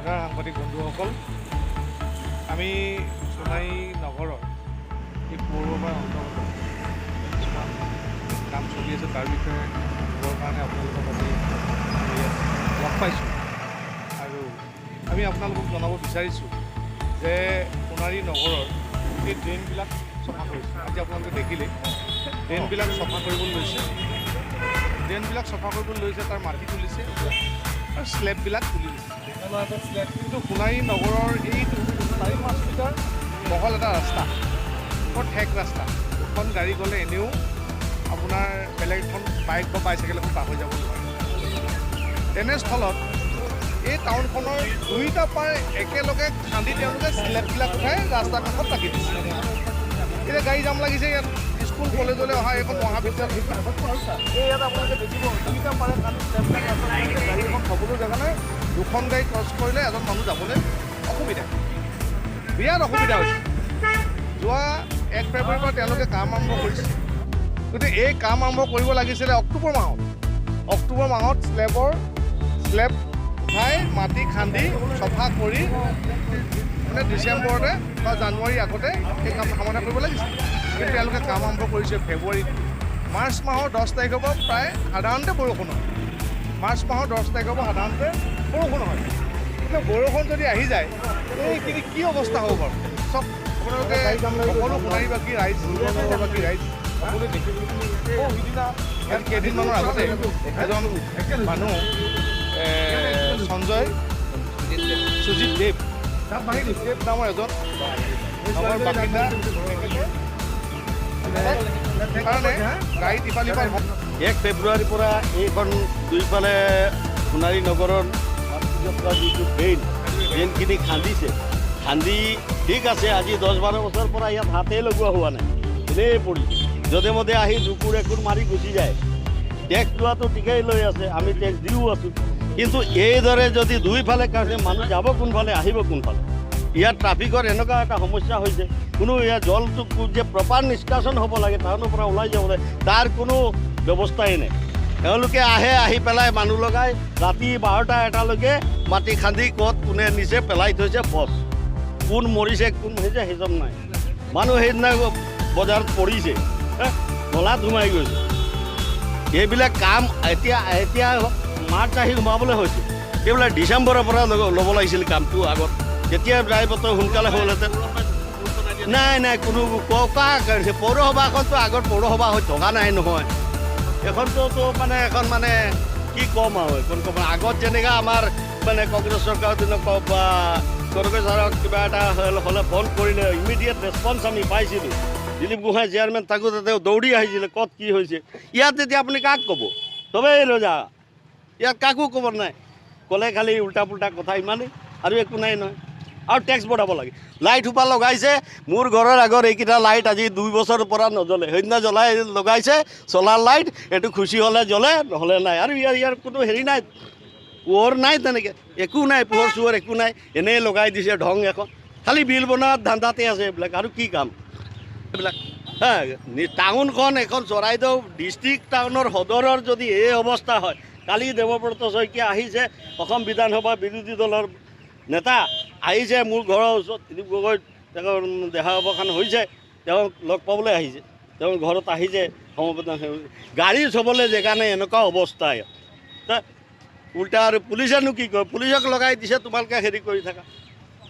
নমস্কাৰ সাংবাদিক বন্ধুসকল, আমি সোণাৰী নগৰৰ এই পৌৰসভাৰ অন্তৰ্গত কিছুমান কাম চলি আছে, তাৰ বিষয়ে ক'বৰ কাৰণে আপোনালোকক আজি লগ পাইছোঁ। আৰু আমি আপোনালোকক জনাব বিচাৰিছোঁ যে সোণাৰী নগৰৰ এই ড্ৰেইনবিলাক চফা কৰিছে। আজি আপোনালোকে দেখিলে ড্ৰেইনবিলাক চফা কৰিবলৈ লৈছে, তাৰ মাটি তুলিছে আৰু স্লেববিলাক তুলি দিছে। কিন্তু সোণাৰী নগৰৰ এইটো 4-5 মিটাৰ বহল এটা ৰাস্তা, বৰ ঠেক ৰাস্তা। দুখন গাড়ী গ'লে এনেও আপোনাৰ বেলেগ এখন বাইক বা বাইচাইকেল এখন পাৰ হৈ যাব নোৱাৰে। তেনেস্থলত এই টাউনখনৰ দুইটা পাৰ একেলগে খান্দি তেওঁলোকে স্লেববিলাক উঠাই ৰাস্তা কাষত ৰাখি দিছে। এতিয়া গাড়ী জাম লাগিছে ইয়াত, স্কুল কলেজলৈ অহা এখন মহাবিদ্যালয়। এই ইয়াত আপোনালোকে দেখিব দুইটা পাৰে খান্দি স্লেববিলাক ৰাস্তা গাড়ী এখন থ'বলৈ জেগা নাই। দুখন গাড়ী ক্ৰছ কৰিলে এজন মানুহ যাবলৈ অসুবিধা, বিৰাট অসুবিধা হৈছে। যোৱা 1 ফেব্ৰুৱাৰীৰ পৰা তেওঁলোকে কাম আৰম্ভ কৰিছে, গতিকে এই কাম আৰম্ভ কৰিব লাগিছিলে অক্টোবৰ মাহত স্লেব উঠাই মাটি খান্দি চফা কৰি মানে ডিচেম্বৰতে বা জানুৱাৰীৰ আগতে সেই কাম সমাধা কৰিব লাগিছিল। কিন্তু তেওঁলোকে কাম আৰম্ভ কৰিছে ফেব্ৰুৱাৰীত। মাৰ্চ মাহৰ 10 তাৰিখৰ পৰা প্ৰায় সাধাৰণতে বৰষুণ হয়। মাৰ্চ মাহৰ 10 তাৰিখৰ পৰা সাধাৰণতে বৰষুণ হয়। কিন্তু বৰষুণ যদি আহি যায় এইখিনি কি অৱস্থা হ'ব বাৰু? চব আপোনালোকে সকলো সোণাৰীবাসী ৰাইজ সকলোৱে দেখিবলৈ সিদিনা ইয়াত কেইদিনমানৰ আগতে এজন মানুহ সুজিত দেৱ নামৰ এজন নগৰ বাসিন্দা কাৰণে গাড়ী ইফাল 1 ফেব্ৰুৱাৰীৰ পৰা এইখন দুইফালে সোণাৰী নগৰৰ যিটো ড্ৰেইনখিনি খান্দি ঠিক আছে। আজি 10-12 বছৰৰ পৰা ইয়াত হাতেই লগোৱা হোৱা নাই, এনেই পৰিছে। যধে মধে আহি জুকুৰ একুৰ মাৰি গুচি যায়। টেক্স লোৱাটো ঠিকেই লৈ আছে, আমি টেক্স দিও আছোঁ। কিন্তু এইদৰে যদি দুইফালে কাৰণে মানুহ যাব কোনফালে, আহিব কোনফালে? ইয়াত ট্ৰাফিকৰ এনেকুৱা এটা সমস্যা হৈছে, কোনো ইয়াত জলটো যে প্ৰপাৰ নিষ্কাশন হ'ব লাগে টাউনৰ পৰা ওলাই যাব লাগে, তাৰ কোনো ব্যৱস্থাই নাই। তেওঁলোকে আহি পেলাই মানুহ লগাই ৰাতি 12টা-1টালৈকে মাটি খান্দি ক'ত কোনে নিচে পেলাই থৈছে বছ। কোন মৰিছে কোন হৈছে সেইজন নাই। মানুহ সেইদিনা বজাৰত পৰিছে, নলাত সোমাই গৈছে। এইবিলাক কাম এতিয়া মাৰ্চ আহি সোমাবলৈ হৈছে। এইবিলাক ডিচেম্বৰৰ পৰা ল'ব লাগিছিল কামটো আগত, তেতিয়া ড্ৰাইভৰটো সোনকালে হ'লহেঁতেন। নাই কোনো পৌৰসভাখনতো আগত পৌৰসভা হৈ থকা নাই নহয়। এখনতো এখন কি ক'ম আৰু এখন ক'ম। আগত যেনেকৈ আমাৰ কংগ্ৰেছ চৰকাৰৰ দিনত কওক বা কংগ্ৰেছক কিবা এটা হ'লে বন্ধ কৰিলে ইমিডিয়েট ৰেছপন্স আমি পাইছিলোঁ। দিলীপ গোহাঁই চেয়াৰমেন থাকোঁতে তেওঁ দৌৰি আহিছিলে ক'ত কি হৈছে। ইয়াত এতিয়া আপুনি কাক ক'ব? চবেই লৈ যা, ইয়াত কাকো ক'ব নাই। ক'লে খালি উল্টা পুল্টা কথা ইমানেই, আৰু একো নাই নহয়। আৰু টেক্স বঢ়াব লাগে। লাইট সোপা লগাইছে, মোৰ ঘৰৰ আগৰ এইকেইটা লাইট আজি 2 বছৰৰ পৰা নজ্বলে। সেইদিনা লগাইছে চলাৰ লাইট, এইটো খুচি হ'লে জ্বলে, নহ'লে নাই। আৰু ইয়াৰ কোনো হেৰি নাই, পোহৰ নাই, তেনেকৈ একো নাই, পোহৰ চোহৰ একো নাই। এনেই লগাই দিছে ঢং এখন, খালি বিল বনোৱাৰ ধান্দাতে আছে এইবিলাক। আৰু কি কাম এইবিলাক? টাউনখন এখন চৰাইদেউ ডিষ্ট্ৰিক্ট টাউনৰ সদৰৰ যদি এই অৱস্থা হয়, কালি দেৱব্ৰত শইকীয়া আহিছে, অসম বিধানসভাৰ বিৰোধী দলৰ নেতা আহিছে মোৰ ঘৰৰ ওচৰত, দিলীপ গগৈ তেওঁৰ দেহা অৱসান হৈছে, তেওঁক লগ পাবলৈ আহিছে, তেওঁৰ ঘৰত আহিছে সমবেদন। গাড়ী থ'বলৈ জেগা নাই, এনেকুৱা অৱস্থা ইয়াত। উল্টা আৰু পুলিচেনো কি কয়? পুলিচক লগাই দিছে, তোমালোকে হেৰি কৰি থাকা।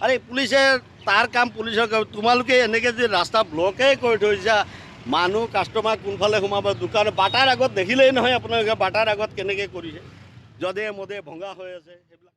আৰে পুলিচে তাৰ কাম পুলিচক, তোমালোকে এনেকৈ যে ৰাস্তা ব্লকেই কৰি থৈছা, মানুহ কাষ্টমাৰ কোনফালে সোমাব? দোকান বাটাৰ আগত দেখিলেই নহয় আপোনালোকে, বাটাৰ আগত কেনেকৈ কৰিছে, যধে মধে ভঙা হৈ আছে সেইবিলাক।